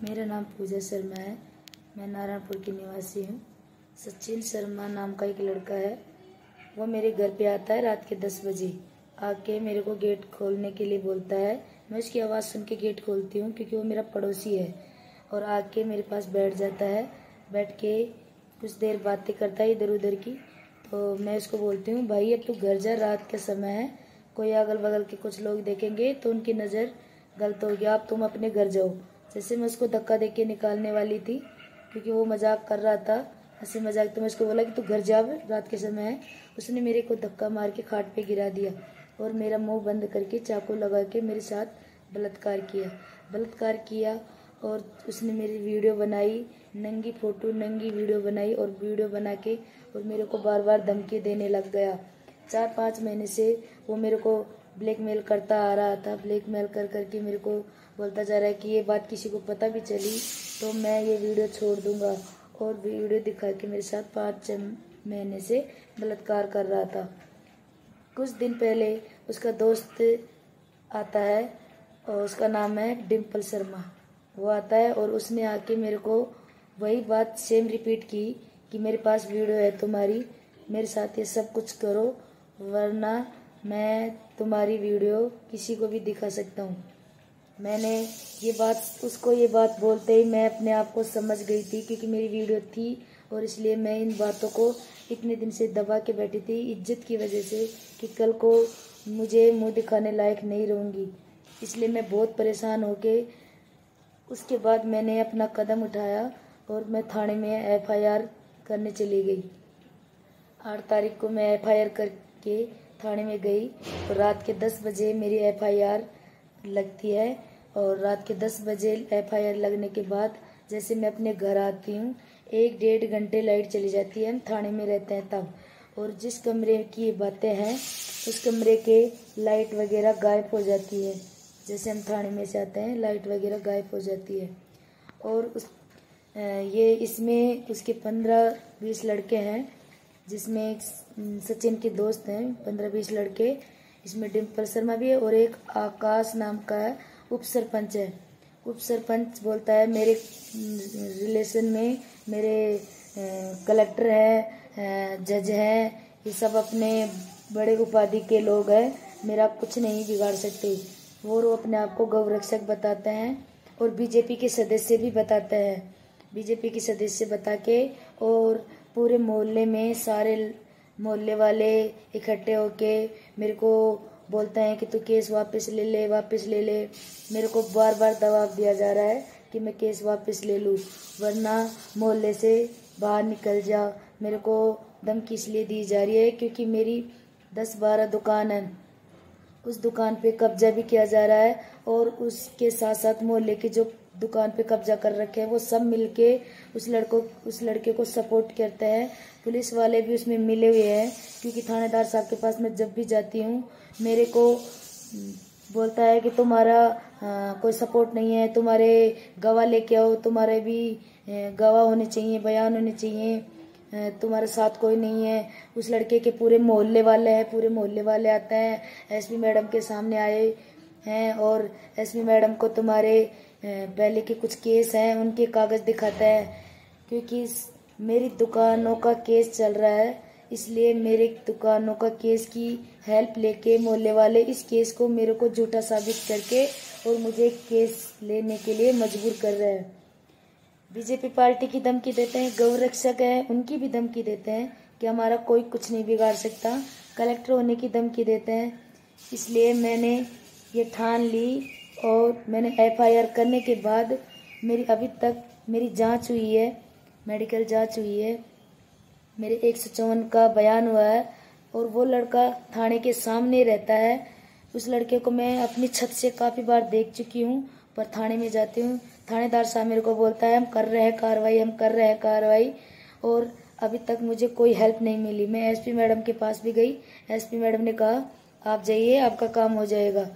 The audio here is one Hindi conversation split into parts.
मेरा नाम पूजा शर्मा है। मैं नारायणपुर की निवासी हूँ। सचिन शर्मा नाम का एक लड़का है। वो मेरे घर पे आता है रात के 10 बजे, आके मेरे को गेट खोलने के लिए बोलता है। मैं उसकी आवाज़ सुन के गेट खोलती हूँ क्योंकि वो मेरा पड़ोसी है। और आके मेरे पास बैठ जाता है। बैठ के कुछ देर बातें करता है इधर उधर की। तो मैं उसको बोलती हूँ, भाई अब तू घर जा, रात का समय है, कोई अगल बगल के कुछ लोग देखेंगे तो उनकी नज़र गलत होगी, आप तुम अपने घर जाओ। जैसे मैं उसको धक्का दे के निकालने वाली थी क्योंकि वो मजाक कर रहा था, हंसी मजाक। तो मैं उसको बोला कि तू घर जा, रात के समय है। उसने मेरे को धक्का मार के खाट पे गिरा दिया और मेरा मुंह बंद करके चाकू लगा के मेरे साथ बलात्कार किया। और उसने मेरी वीडियो बनाई, नंगी फोटो नंगी वीडियो बनाई और वीडियो बना के और मेरे को बार बार धमकी देने लग गया। 4-5 महीने से वो मेरे को ब्लैकमेल करता आ रहा था। ब्लैकमेल कर करके मेरे को बोलता जा रहा है कि ये बात किसी को पता भी चली तो मैं ये वीडियो छोड़ दूंगा। और वीडियो दिखा के मेरे साथ 5 महीने से बलात्कार कर रहा था। कुछ दिन पहले उसका दोस्त आता है और उसका नाम है डिम्पल शर्मा। वो आता है और उसने आके मेरे को वही बात सेम रिपीट की कि मेरे पास वीडियो है तुम्हारी, मेरे साथ ये सब कुछ करो वरना मैं तुम्हारी वीडियो किसी को भी दिखा सकता हूँ। मैंने उसको ये बात बोलते ही मैं अपने आप को समझ गई थी क्योंकि मेरी वीडियो थी और इसलिए मैं इन बातों को इतने दिन से दबा के बैठी थी इज्जत की वजह से कि कल को मुझे मुंह दिखाने लायक नहीं रहूँगी। इसलिए मैं बहुत परेशान होके उसके बाद मैंने अपना कदम उठाया और मैं थाने में FIR करने चली गई। 8 तारीख को मैं FIR करके थाने में गई तो रात के 10 बजे मेरी FIR लगती है। और रात के 10 बजे FIR लगने के बाद जैसे मैं अपने घर आती हूँ 1-1.5 घंटे लाइट चली जाती है। हम थाने में रहते हैं तब। और जिस कमरे की बातें हैं उस कमरे के लाइट वगैरह गायब हो जाती है। जैसे हम थाने में से आते हैं लाइट वगैरह गायब हो जाती है। और इसमें उसके 15-20 लड़के हैं, जिसमें एक सचिन के दोस्त हैं 15-20 लड़के। इसमें डिम्पल शर्मा भी है और एक आकाश नाम का है, उप सरपंच है। उप सरपंच बोलता है मेरे रिलेशन में मेरे कलेक्टर है, जज है, ये सब अपने बड़े उपाधि के लोग हैं, मेरा कुछ नहीं बिगाड़ सकते। वो अपने आप को गौरक्षक बताते हैं और बीजेपी के सदस्य भी बताते हैं। बीजेपी के सदस्य बता के और पूरे मोहल्ले में सारे मोहल्ले वाले इकट्ठे होके मेरे को बोलते हैं कि तू केस वापस ले ले। मेरे को बार बार दबाव दिया जा रहा है कि मैं केस वापस ले लूँ वरना मोहल्ले से बाहर निकल जा। मेरे को धमकी इसलिए दी जा रही है क्योंकि मेरी 10-12 दुकान है, उस दुकान पे कब्जा भी किया जा रहा है। और उसके साथ साथ मोहल्ले के जो दुकान पे कब्जा कर रखे हैं वो सब मिलके उस लड़के को सपोर्ट करते हैं। पुलिस वाले भी उसमें मिले हुए हैं क्योंकि थानेदार साहब के पास मैं जब भी जाती हूँ मेरे को बोलता है कि तुम्हारा कोई सपोर्ट नहीं है, तुम्हारे गवाह लेके आओ, तुम्हारे भी गवाह होने चाहिए, बयान होने चाहिए, तुम्हारे साथ कोई नहीं है। उस लड़के के पूरे मोहल्ले वाले हैं, पूरे मोहल्ले वाले आते हैं, SP मैडम के सामने आए हैं और SP मैडम को तुम्हारे पहले के कुछ केस हैं उनके कागज दिखाते हैं। क्योंकि मेरी दुकानों का केस चल रहा है इसलिए मेरे दुकानों का केस की हेल्प लेके मोहल्ले वाले इस केस को मेरे को झूठा साबित करके और मुझे केस लेने के लिए मजबूर कर रहे हैं। बीजेपी पार्टी की धमकी देते हैं, गौरक्षक है उनकी भी धमकी देते हैं कि हमारा कोई कुछ नहीं बिगाड़ सकता, कलेक्टर होने की धमकी देते हैं। इसलिए मैंने ये ठान ली और मैंने FIR करने के बाद अभी तक मेरी जांच हुई है, मेडिकल जांच हुई है, मेरे 154 का बयान हुआ है। और वो लड़का थाने के सामने रहता है। उस लड़के को मैं अपनी छत से काफ़ी बार देख चुकी हूँ, पर थाने में जाती हूँ थानेदार साहब मेरे को बोलता है हम कर रहे हैं कार्रवाई और अभी तक मुझे कोई हेल्प नहीं मिली। मैं SP मैडम के पास भी गई, SP मैडम ने कहा आप जाइए आपका काम हो जाएगा।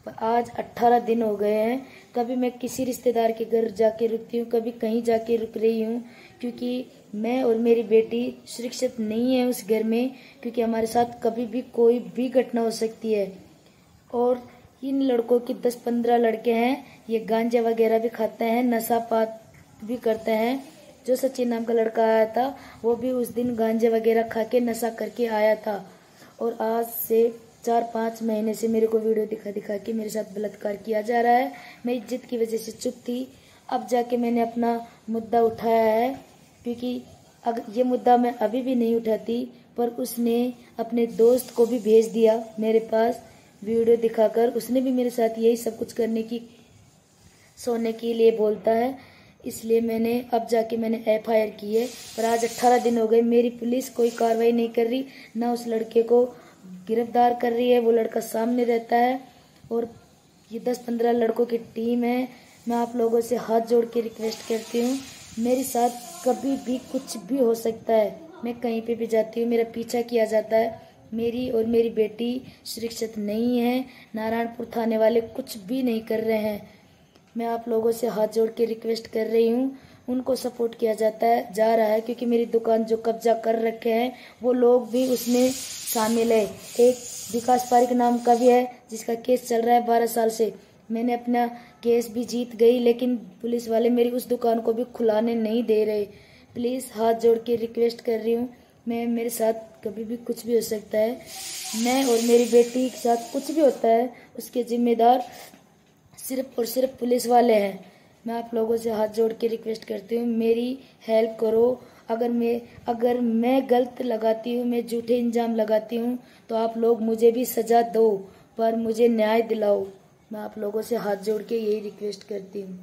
पर आज 18 दिन हो गए हैं, कभी मैं किसी रिश्तेदार के घर जाके रुकती हूँ, कभी कहीं जाके रुक रही हूँ क्योंकि मैं और मेरी बेटी सुरक्षित नहीं है उस घर में, क्योंकि हमारे साथ कभी भी कोई भी घटना हो सकती है। और इन लड़कों की 10-15 लड़के हैं, ये गांजा वगैरह भी खाते हैं, नशा पात भी करते हैं। जो सचिन नाम का लड़का आया था वो भी उस दिन गांजा वगैरह खा के नशा करके आया था, और आज से 4-5 महीने से मेरे को वीडियो दिखा दिखा के मेरे साथ बलात्कार किया जा रहा है। मैं इज्जत की वजह से चुप थी, अब जाके मैंने अपना मुद्दा उठाया है, क्योंकि अगर ये मुद्दा मैं अभी भी नहीं उठाती, पर उसने अपने दोस्त को भी भेज दिया मेरे पास वीडियो दिखाकर। उसने भी मेरे साथ यही सब कुछ करने की, सोने के लिए बोलता है, इसलिए मैंने अब जाके मैंने FIR की है। पर आज 18 दिन हो गए, मेरी पुलिस कोई कार्रवाई नहीं कर रही, ना उस लड़के को गिरफ्तार कर रही है। वो लड़का सामने रहता है, और ये 10-15 लड़कों की टीम है। मैं आप लोगों से हाथ जोड़ के रिक्वेस्ट करती हूँ, मेरे साथ कभी भी कुछ भी हो सकता है। मैं कहीं पे भी जाती हूँ, मेरा पीछा किया जाता है। मेरी और मेरी बेटी सुरक्षित नहीं है। नारायणपुर थाने वाले कुछ भी नहीं कर रहे हैं। मैं आप लोगों से हाथ जोड़ के रिक्वेस्ट कर रही हूँ, उनको सपोर्ट किया जा रहा है, क्योंकि मेरी दुकान जो कब्जा कर रखे हैं वो लोग भी उसमें शामिल है। एक विकास पारिक नाम का भी है जिसका केस चल रहा है 12 साल से। मैंने अपना केस भी जीत गई, लेकिन पुलिस वाले मेरी उस दुकान को भी खुलाने नहीं दे रहे। प्लीज़ हाथ जोड़ के रिक्वेस्ट कर रही हूँ, मेरे साथ कभी भी कुछ भी हो सकता है। मैं और मेरी बेटी के साथ कुछ भी होता है उसके जिम्मेदार सिर्फ और सिर्फ पुलिस वाले हैं। मैं आप लोगों से हाथ जोड़ के रिक्वेस्ट करती हूँ, मेरी हेल्प करो। अगर मैं गलत लगाती हूँ, मैं झूठे इल्जाम लगाती हूँ, तो आप लोग मुझे भी सजा दो, पर मुझे न्याय दिलाओ। मैं आप लोगों से हाथ जोड़ के यही रिक्वेस्ट करती हूँ।